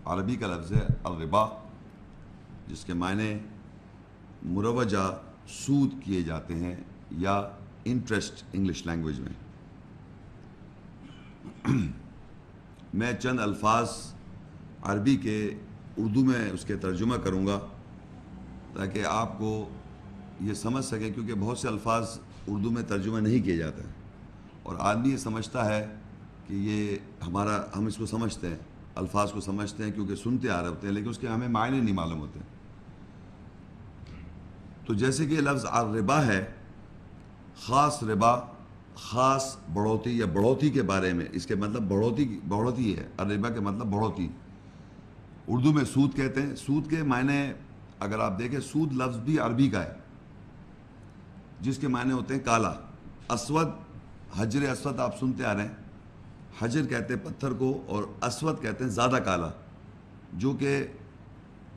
عربی کا لفظ ہے الربا، جس کے معنی مروجہ سود کیے جاتے ہیں یا انٹرسٹ انگلش لینگویج میں۔ میں چند الفاظ عربی کے اردو میں اس کے ترجمہ کروں گا تاکہ آپ کو یہ سمجھ سکیں، کیونکہ بہت سے الفاظ اردو میں ترجمہ نہیں کیے جاتے ہیں اور آدمی یہ سمجھتا ہے کہ یہ ہم اس کو سمجھتے ہیں، الفاظ کو سمجھتے ہیں کیونکہ سنتے آ رہے ہوتے ہیں، لیکن اس کے ہمیں معنی نہیں معلوم ہوتے۔ تو جیسے کہ لفظ الربا ہے، خاص ربا، خاص بڑھوتی یا بڑھوتی کے بارے میں، اس کے مطلب بڑھوتی ہے۔ الربا کے مطلب بڑھوتی، اردو میں سود کہتے ہیں۔ سود کے معنی اگر آپ دیکھیں، سود لفظ بھی عربی کا ہے جس کے معنی ہوتے ہیں کالا، اسود، حجر اسود آپ سنتے آ رہے ہیں، حجر کہتے ہیں پتھر کو اور اسود کہتے ہیں زیادہ کالا، جو کہ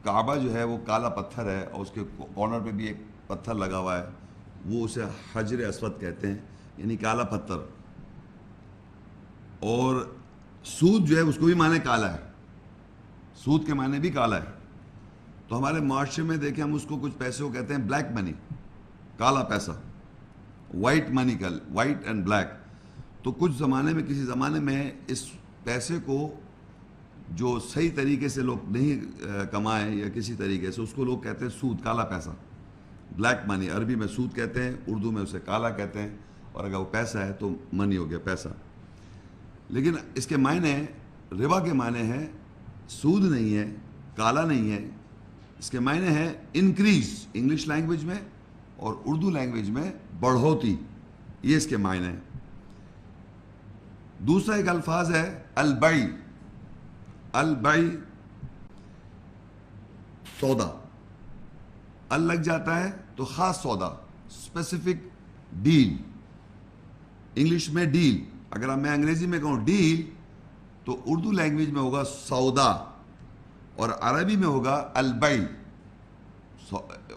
کعبہ جو ہے وہ کالا پتھر ہے اور اس کے کارنر پہ بھی ایک پتھر لگا ہوا ہے، وہ اسے حجر اسود کہتے ہیں، یعنی کالا پتھر۔ اور سود جو ہے اس کو بھی معنی کالا ہے، سود کے معنی بھی کالا ہے۔ تو ہمارے معاشرے میں دیکھیں، ہم اس کو کچھ پیسے کو کہتے ہیں بلیک منی، کالا پیسہ، white money, white and black. تو کچھ زمانے میں، کسی زمانے میں اس پیسے کو جو صحیح طریقے سے لوگ نہیں کمائیں یا کسی طریقے سے، اس کو لوگ کہتے ہیں سود، کالا پیسہ، بلیک منی۔ عربی میں سود کہتے ہیں، اردو میں اسے کالا کہتے ہیں، اور اگر وہ پیسہ ہے تو منی ہو گیا، پیسہ۔ لیکن اس کے معنی، ربا کے معنی ہے سود نہیں ہے، کالا نہیں ہے، اس کے معنی ہے انکریز انگلش لینگویج میں، اور اردو لینگویج میں بڑھوتی، یہ اس کے معنی ہے۔ دوسرا ایک الفاظ ہے البیع، البیع سودا، ال لگ جاتا ہے تو خاص سودا، اسپیسیفک ڈیل، انگلش میں ڈیل۔ اگر میں انگریزی میں کہوں ڈیل تو اردو لینگویج میں ہوگا سودا، اور عربی میں ہوگا البیع۔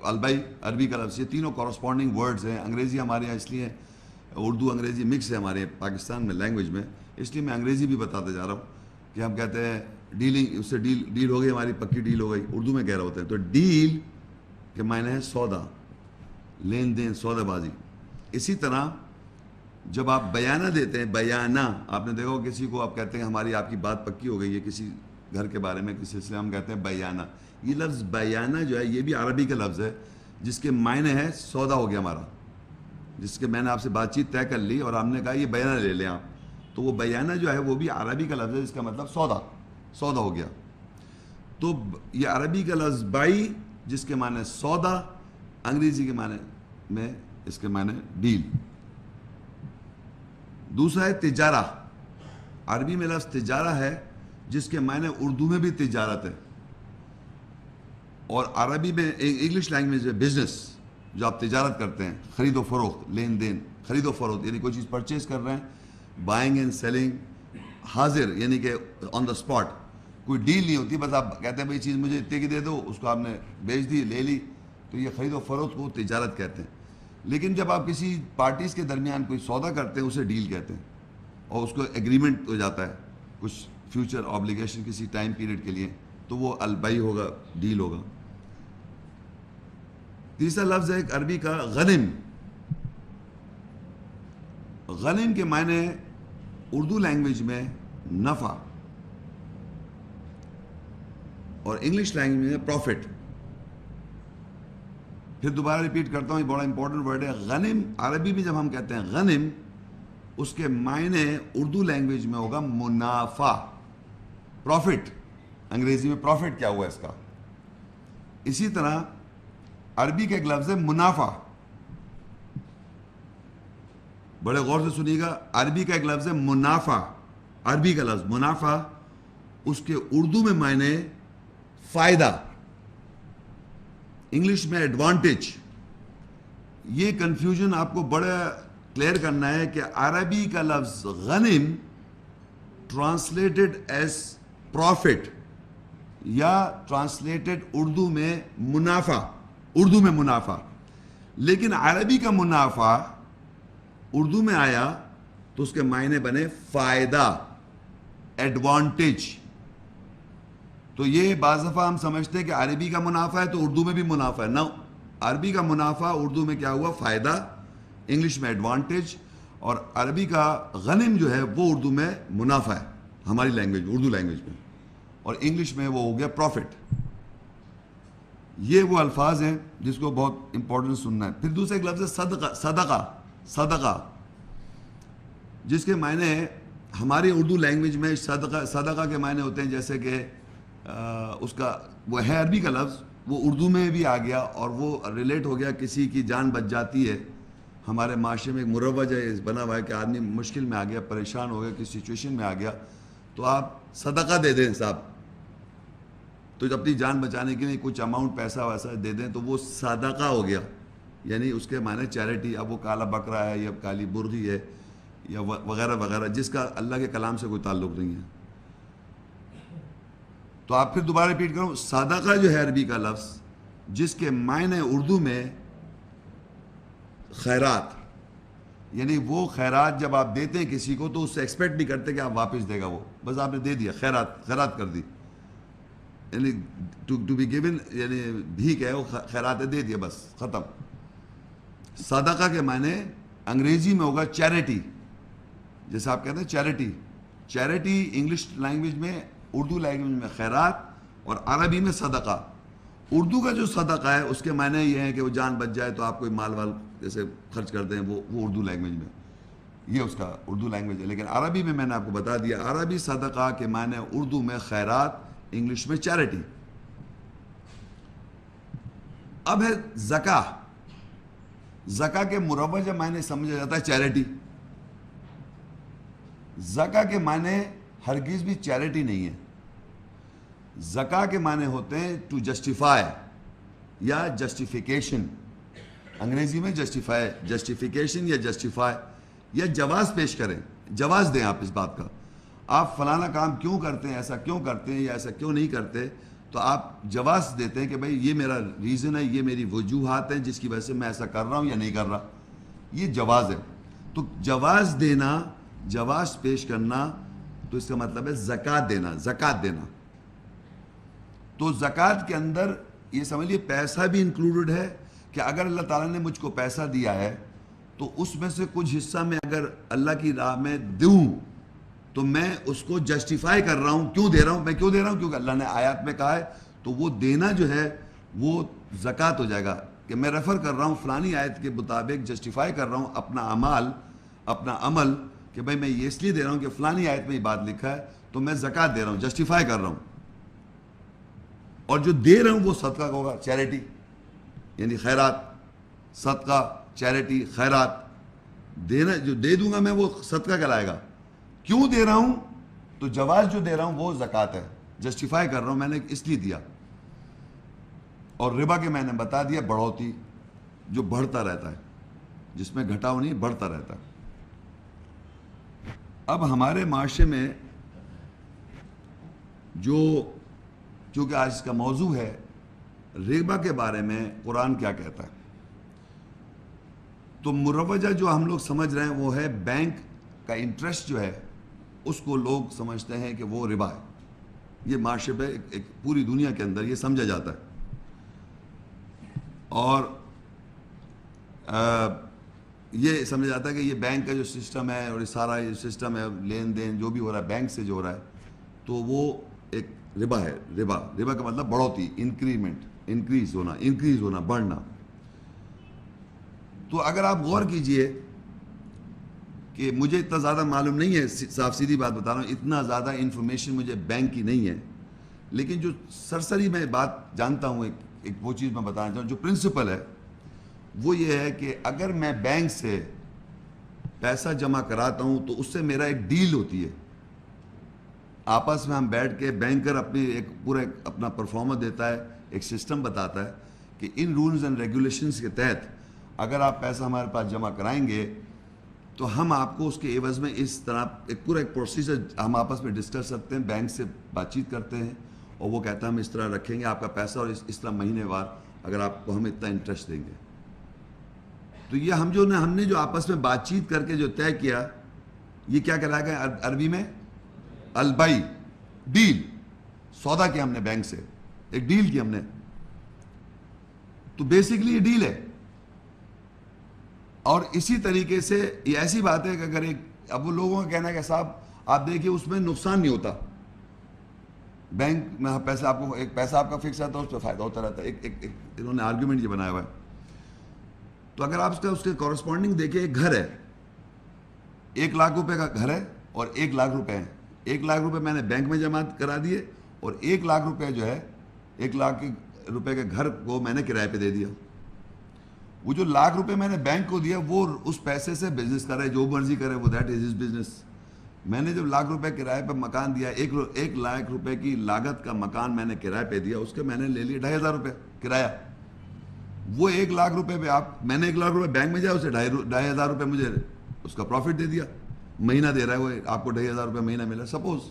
البیع عربی کا لفظ، یہ تینوں کورسپونڈنگ ورڈز ہیں۔ انگریزی ہمارے یہاں اس لیے، اردو انگریزی مکس ہے ہمارے پاکستان میں لینگویج میں، اس لیے میں انگریزی بھی بتاتے جا رہا ہوں کہ ہم کہتے ہیں ڈیلنگ، اس سے ڈیل ہو گئی، ہماری پکی ڈیل ہو گئی، اردو میں کہہ رہے ہوتے ہیں۔ تو ڈیل کے معنی ہے سودا، لین دین، سودا بازی۔ اسی طرح جب آپ بیانہ دیتے ہیں، بیانہ، آپ نے دیکھا کسی کو آپ کہتے ہیں ہماری آپ کی بات پکی ہو گئی ہے کسی گھر کے بارے میں، کسی سلسلے ہم کہتے ہیں بیانہ۔ یہ لفظ بیانہ جو ہے یہ بھی عربی کا لفظ ہے جس کے معنی ہے سودا ہو گیا ہمارا، جس کے میں نے آپ سے بات چیت طے کر لی اور ہم نے کہا یہ بیانہ لے لیں آپ، تو وہ بیانہ جو ہے وہ بھی عربی کا لفظ ہے جس کا مطلب سودا، سودا ہو گیا۔ تو یہ عربی کا لفظ بیع جس کے معنی سودا، انگریزی کے معنی میں اس کے معنی ڈیل۔ دوسرا ہے تجارہ، عربی میں لفظ تجارہ ہے جس کے معنی اردو میں بھی تجارت ہے، اور عربی میں انگلش لینگویج میں بزنس، جو آپ تجارت کرتے ہیں، خرید و فروخت، لین دین، خرید و فروخت، یعنی کوئی چیز پرچیز کر رہے ہیں، بائنگ اینڈ سیلنگ، حاضر یعنی کہ آن دا اسپاٹ، کوئی ڈیل نہیں ہوتی، بس آپ کہتے ہیں بھائی چیز مجھے اتنے کی دے دو، اس کو آپ نے بیچ دی، لے لی، تو یہ خرید و فروخت کو تجارت کہتے ہیں۔ لیکن جب آپ کسی پارٹیز کے درمیان کوئی سودا کرتے ہیں اسے ڈیل کہتے ہیں، اور اس کو ایگریمنٹ ہو جاتا ہے کچھ فیوچر آبلیگیشن کسی ٹائم پیریڈ کے لیے، تو وہ البیع ہوگا، ڈیل ہوگا۔ تیسرا لفظ ہے عربی کا غنم، غنم کے معنی اردو لینگویج میں نفع، اور انگلش لینگویج میں پروفٹ۔ پھر دوبارہ ریپیٹ کرتا ہوں، یہ بڑا امپورٹنٹ ورڈ ہے غنم۔ عربی میں جب ہم کہتے ہیں غنم، اس کے معنی اردو لینگویج میں ہوگا منافع، پروفٹ، انگریزی میں پروفٹ کیا ہوا ہے اس کا۔ اسی طرح عربی کا ایک لفظ ہے منافع، بڑے غور سے سنیے گا، عربی کا ایک لفظ ہے منافع، عربی کا لفظ منافع، اس کے اردو میں معنی فائدہ، انگلش میں ایڈوانٹیج۔ یہ کنفیوژن آپ کو بڑا کلیئر کرنا ہے کہ عربی کا لفظ غنم ٹرانسلیٹڈ ایز پروفٹ یا ٹرانسلیٹڈ اردو میں منافع، اردو میں منافع، لیکن عربی کا منافع اردو میں آیا تو اس کے معنی بنے فائدہ، ایڈوانٹیج۔ تو یہ بعض دفعہ ہم سمجھتے ہیں کہ عربی کا منافع ہے تو اردو میں بھی منافع ہے. نہ، عربی کا منافع اردو میں کیا ہوا؟ فائدہ. انگلش میں ایڈوانٹیج. اور عربی کا غنم جو ہے وہ اردو میں منافع ہے ہماری لینگویج، اردو لینگویج میں. اور انگلش میں وہ ہو گیا پروفٹ. یہ وہ الفاظ ہیں جس کو بہت امپورٹنٹ سننا ہے. پھر دوسرا ایک لفظ ہے صدقہ. صدقہ، صدقہ، جس کے معنی ہماری اردو لینگویج میں صدقہ کے معنی ہوتے ہیں جیسے کہ اس کا وہ ہے عربی کا لفظ، وہ اردو میں بھی آ گیا اور وہ ریلیٹ ہو گیا. کسی کی جان بچ جاتی ہے. ہمارے معاشرے میں ایک مروج ہے بنا ہوا ہے کہ آدمی مشکل میں آ گیا، پریشان ہو گیا، کسی سچویشن میں آ گیا تو آپ صدقہ دے دیں صاحب. تو اپنی جان بچانے کے لیے کچھ اماؤنٹ پیسہ ویسا دے دیں تو وہ صدقہ ہو گیا. یعنی اس کے معنی چیریٹی. اب وہ کالا بکرا ہے یا کالی برغی ہے یا وغیرہ وغیرہ جس کا اللہ کے کلام سے کوئی تعلق نہیں ہے. تو آپ پھر دوبارہ ریپیٹ کروں، صدقہ جو ہے عربی کا لفظ جس کے معنی اردو میں خیرات. یعنی وہ خیرات جب آپ دیتے ہیں کسی کو تو اس سے ایکسپیکٹ نہیں کرتے کہ آپ واپس دے گا. وہ بس آپ نے دے دیا، خیرات کر دی. یعنی ٹو بی گیون، یعنی بھیک ہے وہ، خیرات دے دیا، بس ختم. صدقہ کے معنی انگریزی میں ہوگا چیریٹی. جیسے آپ کہتے ہیں چیریٹی. چیریٹی انگلش لینگویج میں، اردو لینگویج میں خیرات اور عربی میں صدقہ. اردو کا جو صدقہ ہے اس کے معنی یہ ہے کہ وہ جان بچ جائے تو آپ کوئی مال وال جیسے خرچ کرتے ہیں، وہ اردو لینگویج میں یہ اس کا اردو لینگویج ہے. لیکن عربی میں نے آپ کو بتا دیا، عربی صدقہ کے معنی اردو میں خیرات، انگلش میں چیریٹی. اب ہے زکاہ. زکاہ کے مروجہ معنی سمجھا جاتا ہے چیریٹی. زکاہ کے معنی ہرگز بھی چیریٹی نہیں ہے. زکاہ کے معنی ہوتے ہیں ٹو جسٹیفائی یا جسٹیفیکیشن. انگریزی میں جسٹیفیکیشن یا جسٹیفائی یا جواز پیش کریں، جواز دیں آپ اس بات کا. آپ فلانا کام کیوں کرتے ہیں، ایسا کیوں کرتے ہیں یا ایسا کیوں نہیں کرتے، تو آپ جواز دیتے ہیں کہ بھائی یہ میرا ریزن ہے، یہ میری وجوہات ہیں جس کی وجہ سے میں ایسا کر رہا ہوں یا نہیں کر رہا. یہ جواز ہے. تو جواز دینا، جواز پیش کرنا، تو اس کا مطلب ہے زکوٰۃ دینا، زکوٰۃ دینا. تو زکوٰۃ کے اندر یہ سمجھ لیے پیسہ بھی انکلوڈڈ ہے کہ اگر اللہ تعالیٰ نے مجھ کو پیسہ دیا ہے تو اس میں سے کچھ حصہ میں اگر اللہ کی راہ میں دوں تو میں اس کو جسٹیفائی کر رہا ہوں. کیوں دے رہا ہوں؟ میں کیوں دے رہا ہوں؟ کیونکہ اللہ نے آیات میں کہا ہے. تو وہ دینا جو ہے وہ زکوٰۃ ہو جائے گا کہ میں ریفر کر رہا ہوں فلانی آیت کے مطابق، جسٹیفائی کر رہا ہوں اپنا عمل کہ بھائی میں یہ اس لیے دے رہا ہوں کہ فلانی آیت میں یہ بات لکھا ہے تو میں زکوٰۃ دے رہا ہوں، جسٹیفائی کر رہا ہوں. اور جو دے رہا ہوں وہ صدقہ ہوگا، چیریٹی، یعنی خیرات. صدقہ، چیریٹی، خیرات دینا. جو دے دوں گا میں وہ صدقہ کہلائے گا. کیوں دے رہا ہوں؟ تو جواز جو دے رہا ہوں وہ زکوٰۃ ہے، جسٹیفائی کر رہا ہوں میں نے اس لیے دیا. اور ربا کے میں نے بتا دیا بڑھوتی، جو بڑھتا رہتا ہے، جس میں گھٹاؤ نہیں، بڑھتا رہتا ہے. اب ہمارے معاشرے میں چونکہ آج اس کا موضوع ہے ربا کے بارے میں قرآن کیا کہتا ہے، تو مروجہ جو ہم لوگ سمجھ رہے ہیں وہ ہے بینک کا انٹرسٹ جو ہے اس کو لوگ سمجھتے ہیں کہ وہ ربا ہے. یہ معاشرے پہ ایک پوری دنیا کے اندر یہ سمجھا جاتا ہے. اور یہ سمجھا جاتا ہے کہ یہ بینک کا جو سسٹم ہے اور یہ سارا یہ سسٹم ہے لین دین جو بھی ہو رہا ہے بینک سے جو ہو رہا ہے تو وہ ایک ربا ہے. ربا کا مطلب بڑھوتی، انکریز ہونا، بڑھنا. تو اگر آپ غور کیجئے کہ مجھے اتنا زیادہ معلوم نہیں ہے، صاف سیدھی بات بتا رہا ہوں، اتنا زیادہ انفارمیشن مجھے بینک کی نہیں ہے، لیکن جو سرسری میں بات جانتا ہوں، ایک وہ چیز میں بتانا چاہوں. جو پرنسپل ہے وہ یہ ہے کہ اگر میں بینک سے پیسہ جمع کراتا ہوں تو اس سے میرا ایک ڈیل ہوتی ہے. آپس میں ہم بیٹھ کے بینکر اپنی ایک پورا اپنا پرفارمر دیتا ہے، ایک سسٹم بتاتا ہے کہ ان رولز اینڈ ریگولیشنز کے تحت اگر آپ پیسہ ہمارے پاس جمع کرائیں گے تو ہم آپ کو اس کے عوض میں اس طرح ایک پورا ایک پروسیجر ہم آپس میں ڈسکس کرتے ہیں، بینک سے بات چیت کرتے ہیں اور وہ کہتا ہے ہم اس طرح رکھیں گے آپ کا پیسہ اور اس طرح مہینے وار اگر آپ کو ہم اتنا انٹرسٹ دیں گے. تو یہ ہم نے جو آپس میں بات چیت کر کے جو طے کیا یہ کیا کہلایا گیا عربی میں؟ البئی، ڈیل. سودا کیا ہم نے بینک سے, ایک ڈیل کی ہم نے. تو بیسکلی یہ ڈیل ہے. اور اسی طریقے سے یہ ایسی بات ہے کہ اگر اب وہ لوگوں کا کہنا ہے کہ صاحب آپ دیکھیے اس میں نقصان نہیں ہوتا, بینک میں پیسہ آپ کو ایک پیسہ آپ کا فکس رہتا ہے, اس پہ فائدہ ہوتا رہتا ہے. ایک انہوں نے آرگیومنٹ یہ بنایا ہوا ہے. تو اگر آپ اس کے کورسپونڈنگ دیکھیں, ایک گھر ہے, 1,00,000 روپے کا گھر ہے اور 1,00,000 روپے ہیں. 1,00,000 روپے میں نے بینک میں جمع کرا دیے اور 1,00,000 روپے جو ہے 1,00,000 روپے کے گھر کو میں نے کرائے پہ دے دیا. وہ جو 1,00,000 روپے میں نے بینک کو دیا وہ اس پیسے سے بزنس کرے, جو مرضی کرے, وہ دیٹ از ہز بزنس. میں نے جب 1,00,000 روپے کرائے پہ مکان دیا, 1,00,000 روپے کی لاگت کا مکان میں نے کرائے پہ دیا, اس کے میں نے لے لیے 2,500 روپے کرایہ. وہ 1,00,000 روپے پہ میں نے 1,00,000 روپے بینک میں جایا, اسے 2,500 روپے مجھے اس کا پروفٹ دے دیا, مہینہ دے رہا ہے وہ, آپ کو 2,500 روپے مہینہ ملا سپوز.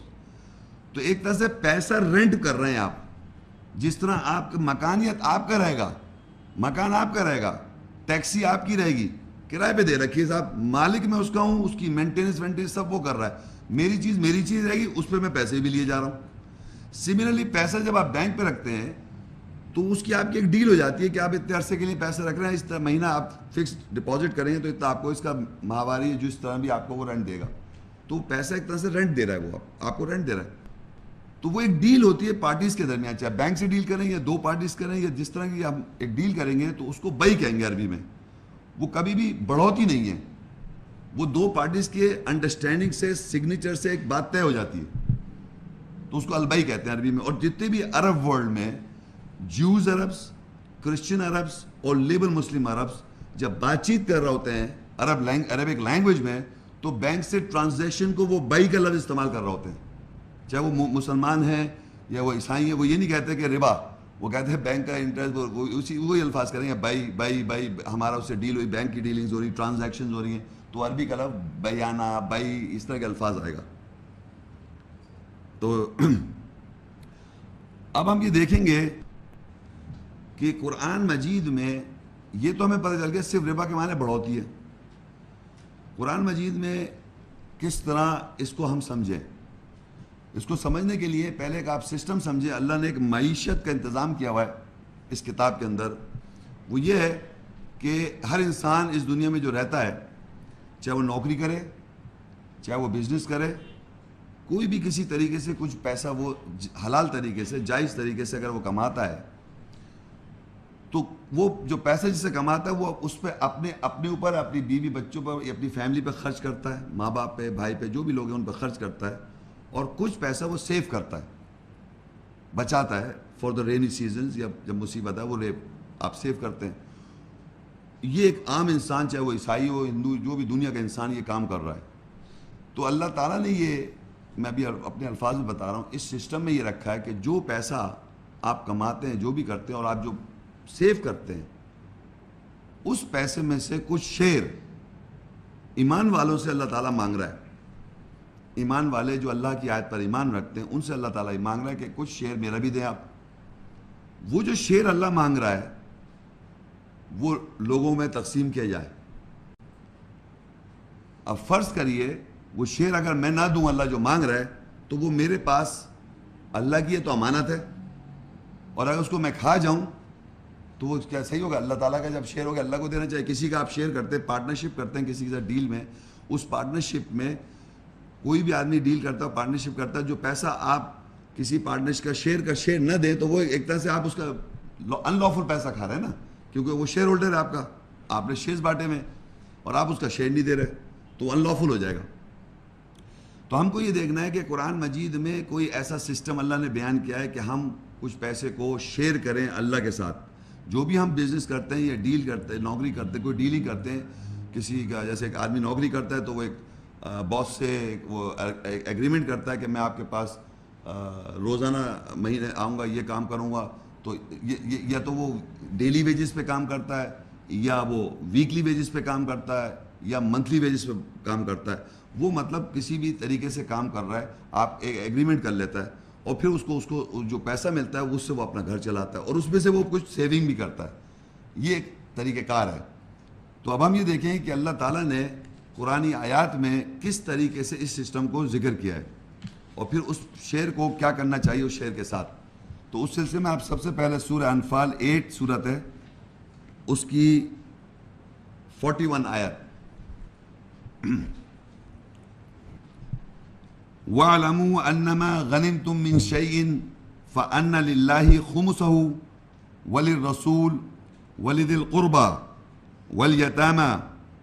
تو ایک طرح سے پیسہ رینٹ کر رہے ہیں آپ. جس طرح آپ کا مکانیت آپ کا رہے گا, مکان آپ کا رہے گا, ٹیکسی آپ کی رہے گی, کرائے پہ دے رکھی ہے صاحب, مالک میں اس کا ہوں, اس کی مینٹیننس سب وہ کر رہا ہے, میری چیز رہے گی, اس پہ میں پیسے بھی لیے جا رہا ہوں. سملرلی پیسہ جب آپ بینک پہ رکھتے ہیں تو اس کی آپ کی ایک ڈیل ہو جاتی ہے کہ آپ اتنے عرصے کے لیے پیسے رکھ رہے ہیں, اس طرح مہینہ آپ فکس ڈپازٹ کریں گے تو اتنا آپ کو اس کا ماہواری جو اس طرح بھی آپ کو وہ رینٹ دے گا. تو پیسہ ایک طرح سے رینٹ دے رہا ہے, وہ آپ کو رینٹ دے رہا ہے. تو وہ ایک ڈیل ہوتی ہے پارٹیز کے درمیان, چاہے بینک سے ڈیل کریں یا دو پارٹیز کریں یا جس طرح کی ہم ایک ڈیل کریں گے تو اس کو بئی کہیں گے عربی میں. وہ کبھی بھی بڑھوتی نہیں ہے, وہ دو پارٹیز کے انڈرسٹینڈنگ سے, سگنیچر سے ایک بات طے ہو جاتی ہے, تو اس کو البئی کہتے ہیں عربی میں. اور جتنے بھی عرب ورلڈ میں جیوز عربس, کرسچن عربس اور لیبر مسلم عربس جب بات چیت کر رہے ہوتے ہیں عربک لینگویج میں, تو بینک سے ٹرانزیکشن کو وہ بئی کا لفظ استعمال کر رہے ہوتے ہیں. چاہے وہ مسلمان ہیں یا وہ عیسائی ہیں, وہ یہ نہیں کہتے کہ ربا, وہ کہتے ہیں بینک کا انٹرسٹ, وہی الفاظ کریں گے, بائی ہمارا اس سے ڈیل ہوئی, بینک کی ڈیلنگز ہو رہی, ٹرانزیکشنز ہو رہی ہیں, تو عربی کا لفظ بیانہ, بائی, اس طرح کے الفاظ آئے گا. تو اب ہم یہ دیکھیں گے کہ قرآن مجید میں یہ تو ہمیں پتہ چل گیا صرف ربا کے معنی بڑھوتی ہے. قرآن مجید میں کس طرح اس کو ہم سمجھیں, اس کو سمجھنے کے لیے پہلے ایک آپ سسٹم سمجھیں. اللہ نے ایک معیشت کا انتظام کیا ہوا ہے اس کتاب کے اندر. وہ یہ ہے کہ ہر انسان اس دنیا میں جو رہتا ہے, چاہے وہ نوکری کرے, چاہے وہ بزنس کرے, کوئی بھی کسی طریقے سے کچھ پیسہ وہ حلال طریقے سے, جائز طریقے سے اگر وہ کماتا ہے, تو وہ جو پیسہ جس سے کماتا ہے وہ اس پہ اپنے اوپر, اپنی بیوی بچوں پر یا اپنی فیملی پہ خرچ کرتا ہے, ماں باپ پہ, بھائی پہ, جو بھی لوگ ہیں ان پہ خرچ کرتا ہے. اور کچھ پیسہ وہ سیو کرتا ہے, بچاتا ہے فار دا رینی سیزنز, یا جب مصیبت ہے وہ آپ سیو کرتے ہیں. یہ ایک عام انسان, چاہے وہ عیسائی ہو, ہندو, جو بھی دنیا کا انسان یہ کام کر رہا ہے. تو اللہ تعالیٰ نے یہ, میں ابھی اپنے الفاظ میں بتا رہا ہوں, اس سسٹم میں یہ رکھا ہے کہ جو پیسہ آپ کماتے ہیں, جو بھی کرتے ہیں, اور آپ جو سیو کرتے ہیں, اس پیسے میں سے کچھ شیئر ایمان والوں سے اللہ تعالیٰ مانگ رہا ہے. ایمان والے جو اللہ کی آیت پر ایمان رکھتے ہیں ان سے اللہ تعالیٰ مانگ رہا ہے کہ کچھ شیئر میرا بھی دیں آپ. وہ جو شیئر اللہ مانگ رہا ہے وہ لوگوں میں تقسیم کیا جائے. اب فرض کریے وہ شیئر اگر میں نہ دوں, اللہ جو مانگ رہا ہے, تو وہ میرے پاس اللہ کی ہے تو امانت ہے, اور اگر اس کو میں کھا جاؤں تو وہ کیا صحیح ہوگا؟ اللہ تعالیٰ کا جب شیئر ہوگا اللہ کو دینا چاہیے. کسی کا آپ شیئر کرتے ہیں, پارٹنرشپ کرتے ہیں کسی کے ساتھ ڈیل میں, اس پارٹنرشپ میں کوئی بھی آدمی ڈیل کرتا ہے, پارٹنرشپ کرتا ہے, جو پیسہ آپ کسی پارٹنرشپ کا شیئر نہ دیں تو وہ ایک طرح سے آپ اس کا ان لافل پیسہ کھا رہے ہیں نا, کیونکہ وہ شیئر ہولڈر ہے آپ کا, آپ نے شیئرز بانٹے میں اور آپ اس کا شیئر نہیں دے رہے, تو ان لافل ہو جائے گا. تو ہم کو یہ دیکھنا ہے کہ قرآن مجید میں کوئی ایسا سسٹم اللہ نے بیان کیا ہے کہ ہم کچھ پیسے کو شیئر کریں اللہ کے ساتھ. جو بھی ہم بزنس کرتے ہیں یا ڈیل کرتے ہیں, نوکری کرتے ہیں, کوئی ڈیل ہی کرتے ہیں کسی کا, جیسے ایک آدمی نوکری کرتا ہے تو وہ ایک باس سے وہ ایگریمنٹ کرتا ہے کہ میں آپ کے پاس روزانہ مہینے آؤں گا, یہ کام کروں گا. تو یا تو وہ ڈیلی ویجز پہ کام کرتا ہے, یا وہ ویکلی ویجز پہ کام کرتا ہے, یا منتھلی ویجز پہ کام کرتا ہے. وہ مطلب کسی بھی طریقے سے کام کر رہا ہے, آپ ایک ایگریمنٹ کر لیتا ہے, اور پھر اس کو جو پیسہ ملتا ہے اس سے وہ اپنا گھر چلاتا ہے, اور اس میں سے وہ کچھ سیونگ بھی کرتا ہے. یہ ایک طریقہ کار ہے. تو اب ہم یہ دیکھیں کہ اللہ تعالیٰ نے قرآنی آیات میں کس طریقے سے اس سسٹم کو ذکر کیا ہے. اور پھر اس شعر کو کیا کرنا چاہیے اس شعر کے ساتھ. تو اس سلسلے میں آپ سب سے پہلے سورہ انفال 8 سورت ہے, اس کی 41 آیت. وَاعْلَمُوا أَنَّمَا غَنِمْتُم مِّن شَيْءٍ فَأَنَّ لِلَّهِ خُمُسَهُ وَلِلرَّسُولِ وَلِذِي الْقُرْبَى وَالْيَتَامَى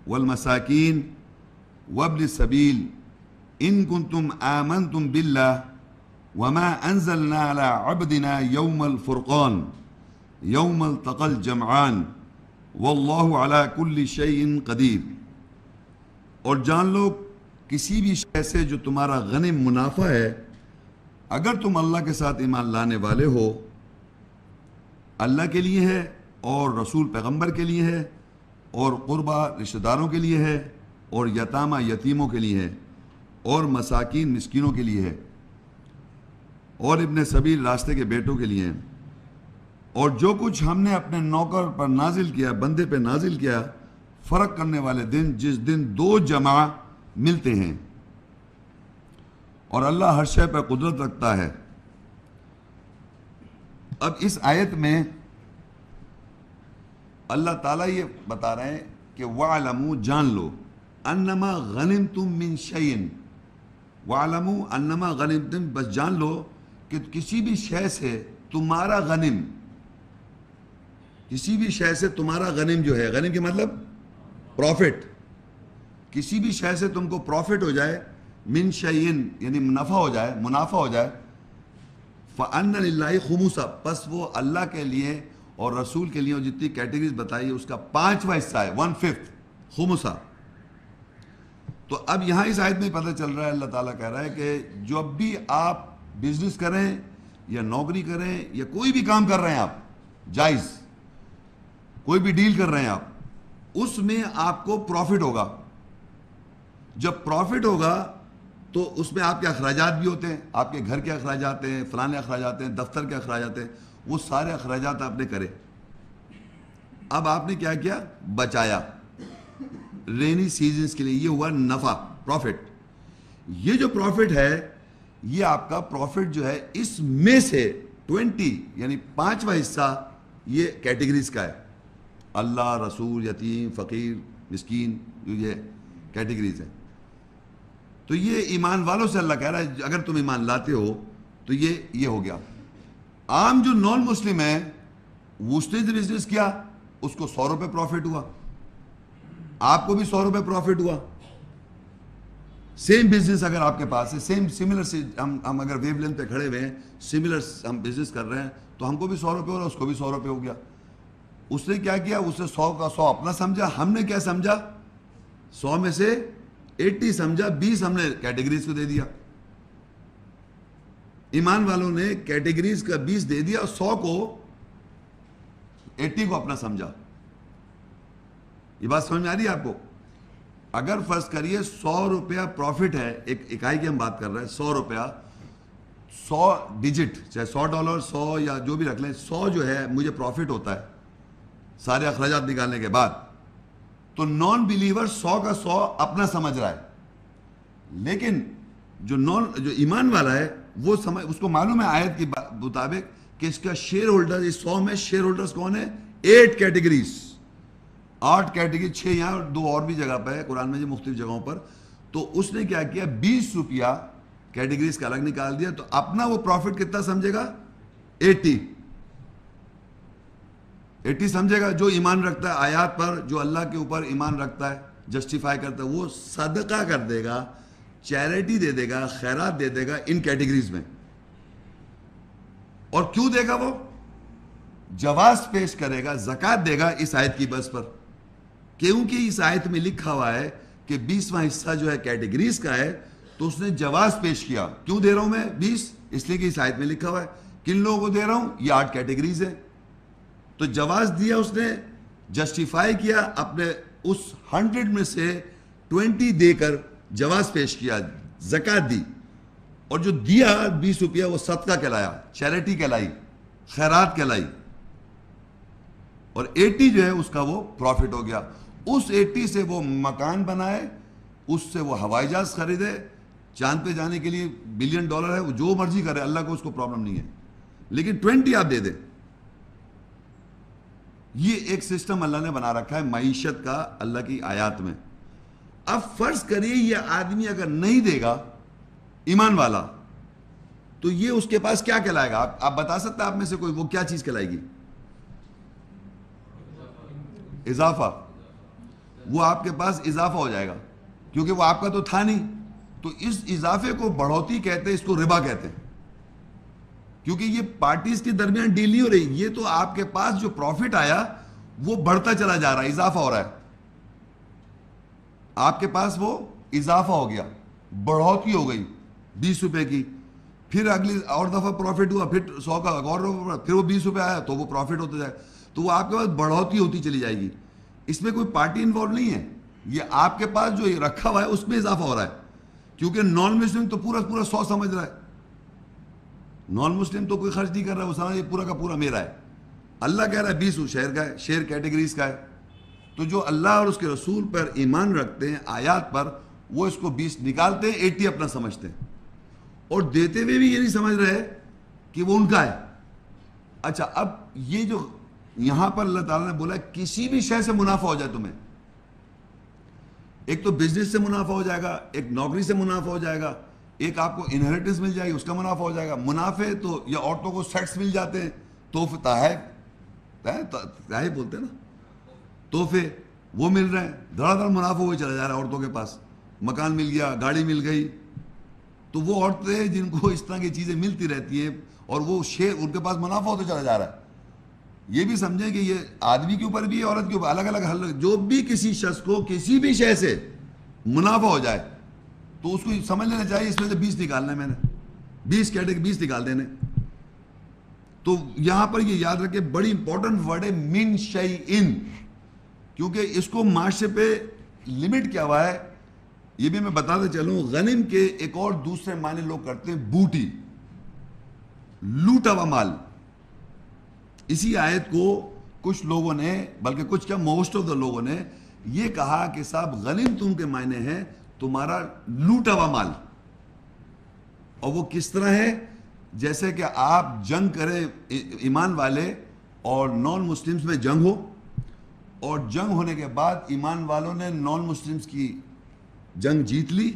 وَالْمَسَاكِينِ وَابْنِ السَّبِيلِ إِن كُنتُمْ آمَنْتُمْ بِاللَّهِ وَمَا أَنزَلْنَا عَلَىٰ عَبْدِنَا يَوْمَ الْفُرْقَانِ يَوْمَ الْتَقَى الْجَمْعَانِ وَاللَّهُ عَلَىٰ كُلِّ شَيْءٍ قَدِيرٌ. اور جان لو کسی بھی شے سے جو تمہارا غنم منافع ہے, اگر تم اللہ کے ساتھ ایمان لانے والے ہو, اللہ کے لیے ہے اور رسول پیغمبر کے لیے ہے اور قربا رشتہ داروں کے لیے ہے اور یتامہ یتیموں کے لیے ہے اور مساکین مسکینوں کے لیے ہے اور ابن سبیل راستے کے بیٹوں کے لیے ہیں, اور جو کچھ ہم نے اپنے نوکر پر نازل کیا, بندے پہ نازل کیا, فرق کرنے والے دن جس دن دو جمع ملتے ہیں, اور اللہ ہر شے پر قدرت رکھتا ہے. اب اس آیت میں اللہ تعالیٰ یہ بتا رہے ہیں کہ وَاعْلَمُوا جان لو اَنَّمَا غَنِمْتُم مِّن شَيْءٍ, وَاعْلَمُوا اَنَّمَا غَنِمْتُم, بس جان لو کہ کسی بھی شے سے تمہارا غنم, کسی بھی شے سے تمہارا غنم جو ہے, غنم کے مطلب پروفٹ, کسی بھی شے سے تم کو پروفٹ ہو جائے, من شیئن یعنی منافع ہو جائے, منافع ہو جائے, فَأَنَّ لِلَّهِ خُمُسَ, پس وہ اللہ کے لیے اور رسول کے لیے, اور جتنی کیٹیگریز بتائی اس کا 5واں حصہ ہے, 1/5 خمسہ. تو اب یہاں اس آیت میں پتہ چل رہا ہے, اللہ تعالیٰ کہہ رہا ہے کہ جب بھی آپ بزنس کریں یا نوکری کریں یا کوئی بھی کام کر رہے ہیں آپ, جائز کوئی بھی ڈیل کر رہے ہیں آپ, اس میں آپ کو پروفٹ ہوگا. جب پروفٹ ہوگا تو اس میں آپ کے اخراجات بھی ہوتے ہیں, آپ کے گھر کے اخراجات ہیں, فلانے اخراجات ہیں, دفتر کے اخراجات ہیں, وہ سارے اخراجات آپ نے کرے. اب آپ نے کیا کیا, بچایا رینی سیزنز کے لیے, یہ ہوا نفع, پروفٹ. یہ جو پروفٹ ہے یہ آپ کا پروفٹ جو ہے اس میں سے 20 یعنی 5واں حصہ یہ کیٹیگریز کا ہے, اللہ, رسول, یتیم, فقیر, مسکین, جو یہ کیٹیگریز ہیں. تو یہ ایمان والوں سے اللہ کہہ رہا ہے اگر تم ایمان لاتے ہو تو یہ ہو گیا. عام جو نان مسلم ہے اس نے جو بزنس کیا اس کو 100 روپے پروفٹ ہوا, آپ کو بھی 100 روپے پروفٹ ہوا. سیم بزنس اگر آپ کے پاس ہے, سیم سملر سے ہم اگر ویو لینتھ پہ کھڑے ہوئے ہیں, سملر ہم بزنس کر رہے ہیں, تو ہم کو بھی 100 روپے ہو رہا, اس کو بھی 100 روپے ہو گیا. اس نے کیا کیا, اس نے 100 کا 100 اپنا سمجھا, ہم نے کیا سمجھا, 100 میں سے 80 سمجھا, 20 ہم نے کیٹیگریز کو دے دیا. ایمان والوں نے کیٹیگریز کا 20 دے دیا, 100 کو 80 کو اپنا سمجھا. یہ بات سمجھ میں آ رہی ہے آپ کو؟ اگر فرض کریے 100 روپیہ پروفٹ ہے, ایک اکائی کی ہم بات کر رہے ہیں, 100 روپیہ 100 ڈیجٹ, چاہے $100 100 یا جو بھی رکھ لیں, 100 جو ہے مجھے پروفٹ ہوتا ہے سارے اخراجات نکالنے کے بعد. تو نان بلیور 100 کا 100 اپنا سمجھ رہا ہے, لیکن جو ایمان والا ہے وہ اس کو معلوم ہے آیت کے مطابق کہ اس کا شیئر ہولڈر, اس 100 میں شیئر ہولڈرز کون ہیں, 8 کیٹیگریز, 8 کیٹیگری, 6 یہاں اور 2 اور بھی جگہ پہ ہے قرآن میں جو مختلف جگہوں پر. تو اس نے کیا کیا, 20 روپیہ کیٹیگریز کا الگ نکال دیا, تو اپنا وہ پروفٹ کتنا سمجھے گا, 80 سمجھے گا. جو ایمان رکھتا ہے آیات پر, جو اللہ کے اوپر ایمان رکھتا ہے, جسٹیفائی کرتا ہے, وہ صدقہ کر دے گا, چیریٹی دے دے گا, خیرات دے دے گا ان کیٹیگریز میں. اور کیوں دے گا, وہ جواز پیش کرے گا, زکوٰۃ دے گا اس آیت کی بس پر, کیونکہ اس آیت میں لکھا ہوا ہے کہ 20واں حصہ جو ہے کیٹیگریز کا ہے, تو اس نے جواز پیش کیا. کیوں دے رہا ہوں میں 20, اس لیے کہ اس آیت میں لکھا ہوا ہے. کن لوگوں کو دے رہا ہوں, یہ 8 کیٹیگریز ہیں. تو جواز دیا اس نے, جسٹیفائی کیا, اپنے اس 100 میں سے 20 دے کر جواز پیش کیا, زکوٰۃ دی, اور جو دیا 20 روپیہ وہ صدقہ کہلایا, چیریٹی کہلائی, خیرات کہلائی, اور 80 جو ہے اس کا وہ پروفٹ ہو گیا. اس 80 سے وہ مکان بنائے, اس سے وہ ہوائی جہاز خریدے, چاند پہ جانے کے لیے $1 بلین ہے، وہ جو مرضی کرے، اللہ کو اس کو پرابلم نہیں ہے، لیکن 20 آپ دے دیں. یہ ایک سسٹم اللہ نے بنا رکھا ہے معیشت کا اللہ کی آیات میں. اب فرض کریے یہ آدمی اگر نہیں دے گا ایمان والا تو یہ اس کے پاس کیا کہلائے گا؟ آپ بتا سکتے ہیں آپ میں سے کوئی وہ کیا چیز کہلائے گی؟ اضافہ. وہ آپ کے پاس اضافہ ہو جائے گا کیونکہ وہ آپ کا تو تھا نہیں. تو اس اضافے کو بڑھوتی کہتے ہیں، اس کو ربا کہتے ہیں، کیونکہ یہ پارٹیز کے درمیان ڈیل نہیں ہو رہی، یہ تو آپ کے پاس جو پروفٹ آیا وہ بڑھتا چلا جا رہا ہے، اضافہ ہو رہا ہے. آپ کے پاس وہ اضافہ ہو گیا، بڑھوتی ہو گئی $20 کی، پھر اگلی اور دفعہ پروفٹ ہوا، پھر 100 کا اور پھر وہ $20 آیا تو وہ پروفٹ ہوتا جائے، تو وہ آپ کے پاس بڑھوتی ہوتی چلی جائے گی. اس میں کوئی پارٹی انوالو نہیں ہے، یہ آپ کے پاس جو رکھا ہوا ہے اس میں اضافہ ہو رہا ہے. کیونکہ نان مسلم تو پورا 100 سمجھ رہا ہے، نان مسلم تو کوئی خرچ نہیں کر رہا ہے، وہ سمجھ پورا کا پورا میرا ہے. اللہ کہہ رہا ہے 20 شہر کا ہے، شہر کیٹیگریز کا ہے. تو جو اللہ اور اس کے رسول پر ایمان رکھتے ہیں آیات پر، وہ اس کو 20 نکالتے ہیں، 80 اپنا سمجھتے ہیں، اور دیتے ہوئے بھی یہ نہیں سمجھ رہے کہ وہ ان کا ہے. اچھا، اب یہ جو یہاں پر اللہ تعالیٰ نے بولا کسی بھی شے سے منافع ہو جائے تمہیں، ایک تو بزنس سے منافع ہو جائے گا، ایک نوکری سے منافع ہو جائے گا، ایک آپ کو انہیریٹنس مل جائے گی، اس کا منافع ہو جائے گا. منافع تو یا عورتوں کو سیٹس مل جاتے ہیں، تحائف بولتے ہیں نا، تحفے وہ مل رہے ہیں، دھڑا دھڑ منافع ہوئے چلا جا رہا ہے. عورتوں کے پاس مکان مل گیا، گاڑی مل گئی، تو وہ عورتیں جن کو اس طرح کی چیزیں ملتی رہتی ہیں اور وہ شیئر ان کے پاس منافع ہوتا چلا جا رہا ہے. یہ بھی سمجھیں کہ یہ آدمی کے اوپر بھی ہے، عورت کے اوپر، الگ الگ حل. جو بھی کسی شخص کو کسی بھی شے سے منافع ہو جائے تو اس کو سمجھ لینا چاہیے اس میں سے 20 نکالنا ہے، میں نے 20 نکال دینے. تو یہاں پر یہ یاد رکھے، بڑی امپورٹنٹ ورڈ ہے من شیئن، کیونکہ اس کو معاشرے پہ لمٹ کیا ہوا ہے یہ بھی میں بتاتے چلوں. غنم کے ایک اور دوسرے معنی لوگ کرتے ہیں بوٹی، لوٹا ہوا مال. اسی آیت کو کچھ لوگوں نے، بلکہ کچھ کیا موسٹ آف دا لوگوں نے یہ کہا کہ صاحب غنم تم کے معنی ہے تمہارا لوٹا ہوا مال. اور وہ کس طرح ہے؟ جیسے کہ آپ جنگ کریں، ایمان والے اور نان مسلمز میں جنگ ہو، اور جنگ ہونے کے بعد ایمان والوں نے نان مسلمز کی جنگ جیت لی،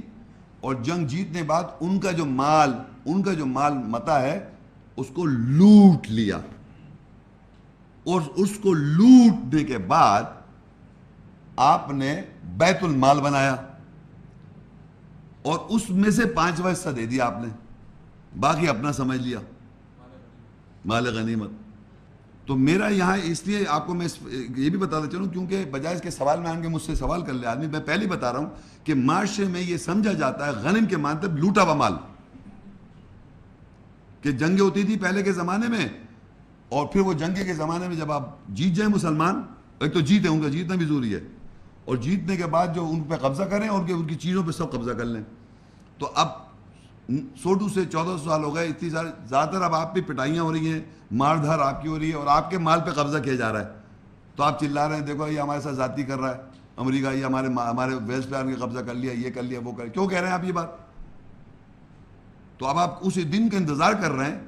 اور جنگ جیتنے بعد ان کا جو مال متا ہے اس کو لوٹ لیا، اور اس کو لوٹنے کے بعد آپ نے بیت المال بنایا اور اس میں سے 5واں حصہ دے دیا آپ نے، باقی اپنا سمجھ لیا مال غنیمت. تو میرا یہاں اس لیے آپ کو میں یہ بھی بتاتا چلوں، کیونکہ بجائے اس کے سوال میں آن کے مجھ سے سوال کر لے آدمی، میں پہلے ہی بتا رہا ہوں کہ معاشرے میں یہ سمجھا جاتا ہے غنم کے مطلب لوٹا ہوا مال، کہ جنگیں ہوتی تھی پہلے کے زمانے میں، اور پھر وہ جنگیں کے زمانے میں جب آپ جیت جائیں مسلمان، ایک تو جیتے، ان کا جیتنا بھی ضروری ہے، اور جیتنے کے بعد جو ان پہ قبضہ کریں اور ان کی چیزوں پہ سب قبضہ کر لیں. تو اب 100 سے 1400 سال ہو گئے، اتنی ساری زیادہ تر اب آپ پہ پٹائیاں ہو رہی ہیں، مار دھار آپ کی ہو رہی ہے، اور آپ کے مال پہ قبضہ کیا جا رہا ہے. تو آپ چلا رہے ہیں دیکھو یہ ہمارے ساتھ زیادتی کر رہا ہے امریکہ، یہ ہمارے ویلز پہ آن کے قبضہ کر لیا، یہ کر لیا، وہ کر، کیوں کہہ رہے ہیں آپ یہ بات؟ تو اب آپ اسی دن کا انتظار کر رہے ہیں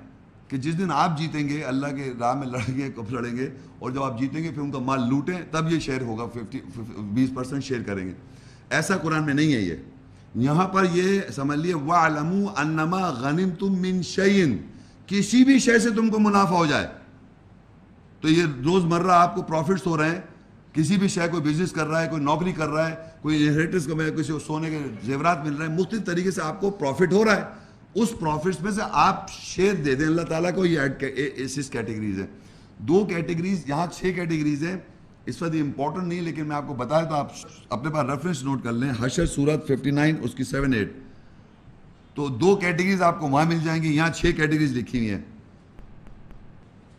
کہ جس دن آپ جیتیں گے، اللہ کے راہ میں لڑیں گے، اور جب آپ جیتیں گے پھر ان کا مال لوٹیں، تب یہ شیئر ہوگا، 20% شیئر کریں گے. ایسا قرآن میں نہیں ہے. یہ یہاں پر یہ سمجھ لیے وَاعْلَمُوا أَنَّمَا غَنِمْتُم مِّن شَيْءٍ، کسی بھی شے سے تم کو منافع ہو جائے. تو یہ روز مرہ آپ کو پروفٹس ہو رہے ہیں، کسی بھی شے، کوئی بزنس کر رہا ہے، کوئی نوکری کر رہا ہے، کوئی انہیریٹنس کا میں کسی کو سونے کے زیورات مل رہے ہیں، مختلف طریقے سے آپ کو پروفٹ ہو رہا ہے. اس پروفٹس میں سے آپ شیئر دے دیں اللہ تعالیٰ کو. یہ اس کیٹیگریز ہیں. 2 کیٹیگریز، یہاں 6 کیٹیگریز ہیں. اس وقت یہ امپورٹنٹ نہیں، لیکن میں آپ کو بتایا تو آپ اپنے پاس ریفرنس نوٹ کر لیں، حشر سورت 59 اس کی 7-8. تو 2 کیٹیگریز آپ کو وہاں مل جائیں گی، یہاں 6 کیٹیگریز لکھی ہوئی ہیں.